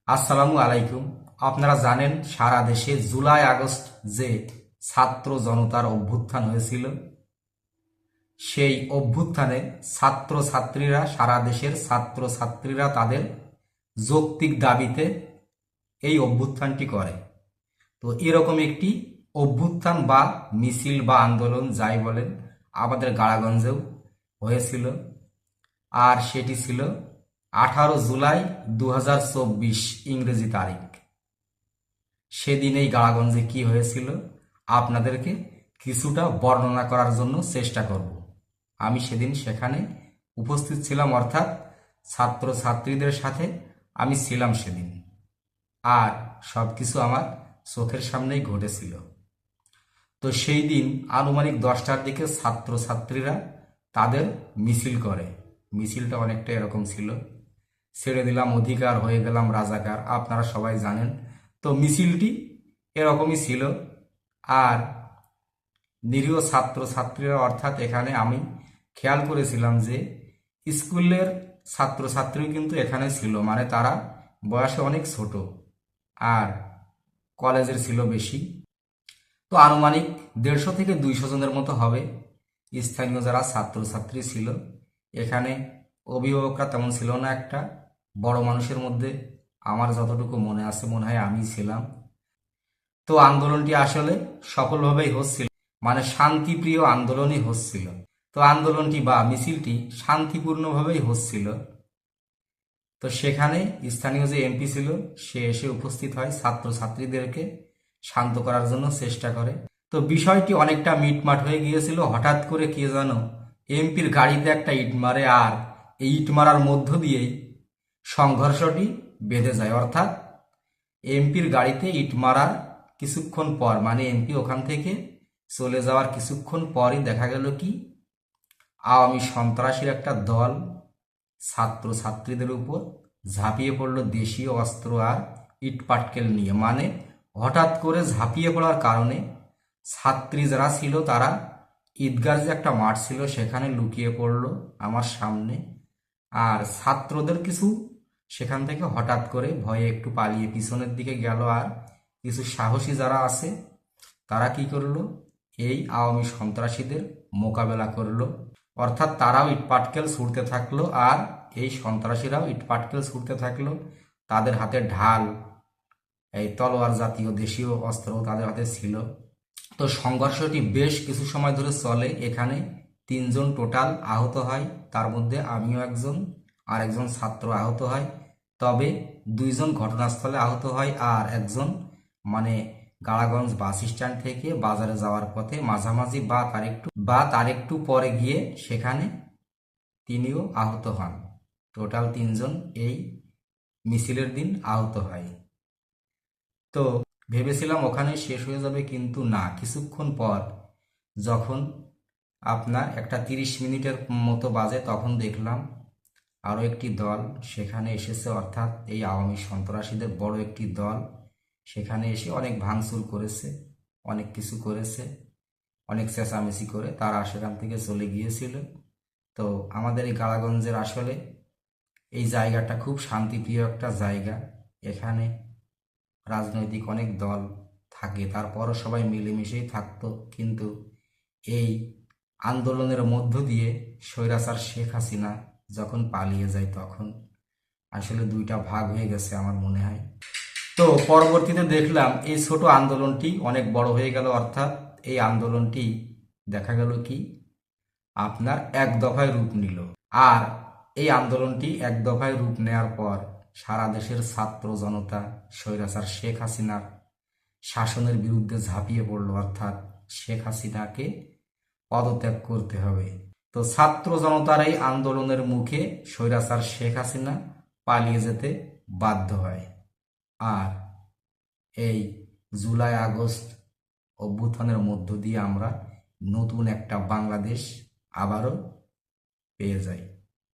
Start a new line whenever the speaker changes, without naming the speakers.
আসসালামু আলাইকুম। আপনারা জানেন সারা দেশে জুলাই আগস্ট যে ছাত্র জনতার অভ্যুত্থান হয়েছিল, সেই অভ্যুত্থানে ছাত্রছাত্রীরা, সারা দেশের ছাত্রছাত্রীরা তাদের যৌক্তিক দাবিতে এই অভ্যুত্থানটি করে। তো এরকম একটি অভ্যুত্থান বা মিছিল বা আন্দোলন যাই বলেন, আমাদের গাড়াগঞ্জেও হয়েছিল। আর সেটি ছিল 18 জুলাই 2024 ইংরেজি তারিখ। সেদিন এই গাড়াগঞ্জে কি হয়েছিল আপনাদেরকে কিছুটা বর্ণনা করার জন্য চেষ্টা করব। আমি সেদিন সেখানে উপস্থিত ছিলাম, অর্থাৎ ছাত্রছাত্রীদের সাথে আমি ছিলাম সেদিন। আর সব কিছু আমার চোখের সামনেই ঘটেছিল। তো সেই দিন আনুমানিক 10টার দিকে ছাত্রছাত্রীরা তাদের মিছিল করে। মিছিলটা অনেকটা এরকম ছিল: ছেড়ে দিলাম অধিকার, হয়ে গেলাম রাজাকার। আপনারা সবাই জানেন। তো মিছিলটি এরকমই ছিল। আর নিরীহ ছাত্রছাত্রীরা, অর্থাৎ এখানে আমি খেয়াল করেছিলাম যে স্কুলের ছাত্রছাত্রী কিন্তু এখানে ছিল, মানে তারা বয়সে অনেক ছোট, আর কলেজের ছিল বেশি। তো আনুমানিক 150 থেকে 200 জনের মতো হবে স্থানীয় যারা ছাত্রছাত্রী ছিল। এখানে অভিভাবকরা তেমন ছিল না। একটা বড় মানুষের মধ্যে আমার যতটুকু মনে আছে, মনে হয় আমি ছিলাম। তো আন্দোলনটি আসলে সফলভাবেই হচ্ছিল, মানে শান্তিপ্রিয় আন্দোলনই হচ্ছিল। তো আন্দোলনটি বা মিছিলটি শান্তিপূর্ণভাবেই হচ্ছিল। তো সেখানে স্থানীয় যে এমপি ছিল সে এসে উপস্থিত হয়, ছাত্রছাত্রীদেরকে শান্ত করার জন্য চেষ্টা করে। তো বিষয়টি অনেকটা মিটমাট হয়ে গিয়েছিল। হঠাৎ করে কে যেন এমপির গাড়িতে একটা ইট মারে, আর এই ইট মারার মধ্য দিয়েই সংঘর্ষটি বেঁধে যায়। অর্থাৎ এমপির গাড়িতে ইট মারার কিছুক্ষণ পর, মানে এমপি ওখান থেকে চলে যাওয়ার কিছুক্ষণ পরই দেখা গেল কি আওয়ামী সন্ত্রাসীর একটা দল ছাত্রছাত্রীদের উপর ঝাঁপিয়ে পড়ল দেশীয় অস্ত্র আর ইট পাটকেল নিয়ে। মানে হঠাৎ করে ঝাঁপিয়ে পড়ার কারণে ছাত্রী যারা ছিল তারা ঈদগার যে একটা মাঠ ছিল সেখানে লুকিয়ে পড়ল আমার সামনে। আর ছাত্রদের কিছু সেখান থেকে হঠাৎ করে ভয়ে একটু পালিয়ে পিছনের দিকে গেল। আর কিছু সাহসী যারা আছে তারা কি করলো, এই আওয়ামী সন্ত্রাসীদের মোকাবেলা করলো। অর্থাৎ তারাও ইটপাটকেল ছুঁড়তে থাকলো, আর এই সন্ত্রাসীরাও ইটপাটকেল ছুঁড়তে থাকলো। তাদের হাতে ঢাল, এই তলোয়ার জাতীয় দেশীয় অস্ত্র তাদের হাতে ছিল। তো সংঘর্ষটি বেশ কিছু সময় ধরে চলে। এখানে 3জন টোটাল আহত হয়, তার মধ্যে আমিও একজন, আর একজন ছাত্র আহত হয়। তবে 2জন ঘটনাস্থলে আহত হয়, আর একজন মানে গাড়াগঞ্জ বাস স্ট্যান্ড থেকে বাজারে যাওয়ার পথে মাঝামাঝি বা তার একটু পরে গিয়ে সেখানে তিনিও আহত হন। টোটাল 3জন এই মিছিলের দিন আহত হয়। তো ভেবেছিলাম ওখানে শেষ হয়ে যাবে, কিন্তু না, কিছুক্ষণ পর যখন আপনার একটা 30 মিনিটের মতো বাজে তখন দেখলাম আরও একটি দল সেখানে এসেছে। অর্থাৎ এই আওয়ামী সন্ত্রাসীদের বড় একটি দল সেখানে এসে অনেক ভাঙচুর করেছে, অনেক কিছু করেছে, অনেক চেঁচামেচি করে তারা সেখান থেকে চলে গিয়েছিল। তো আমাদের এই গাড়াগঞ্জের আসলে এই জায়গাটা খুব শান্তিপ্রিয় একটা জায়গা। এখানে রাজনৈতিক অনেক দল থাকে, তারপরও সবাই মিলেমিশেই থাকতো। কিন্তু এই আন্দোলনের মধ্য দিয়ে স্বৈরাচার শেখ হাসিনা যখন পালিয়ে যায় তখন আসলে দুইটা ভাগ হয়ে গেছে আমার মনে হয়। তো পরবর্তীতে দেখলাম এই ছোট আন্দোলনটি অনেক বড় হয়ে গেল। অর্থাৎ এই আন্দোলনটি দেখা গেল কি আপনার এক দফায় রূপ নিল। আর এই আন্দোলনটি এক দফায় রূপ নেওয়ার পর সারা দেশের ছাত্র জনতা স্বৈরাচার শেখ হাসিনার শাসনের বিরুদ্ধে ঝাঁপিয়ে পড়ল। অর্থাৎ শেখ হাসিনাকে পদত্যাগ করতে হবে। তো ছাত্র জনতার এই আন্দোলনের মুখে স্বৈরাচার শেখ হাসিনা পালিয়ে যেতে বাধ্য হয়। আর এই জুলাই আগস্ট অভ্যুত্থানের মধ্য দিয়ে আমরা নতুন একটা বাংলাদেশ আবারও পেয়ে যাই।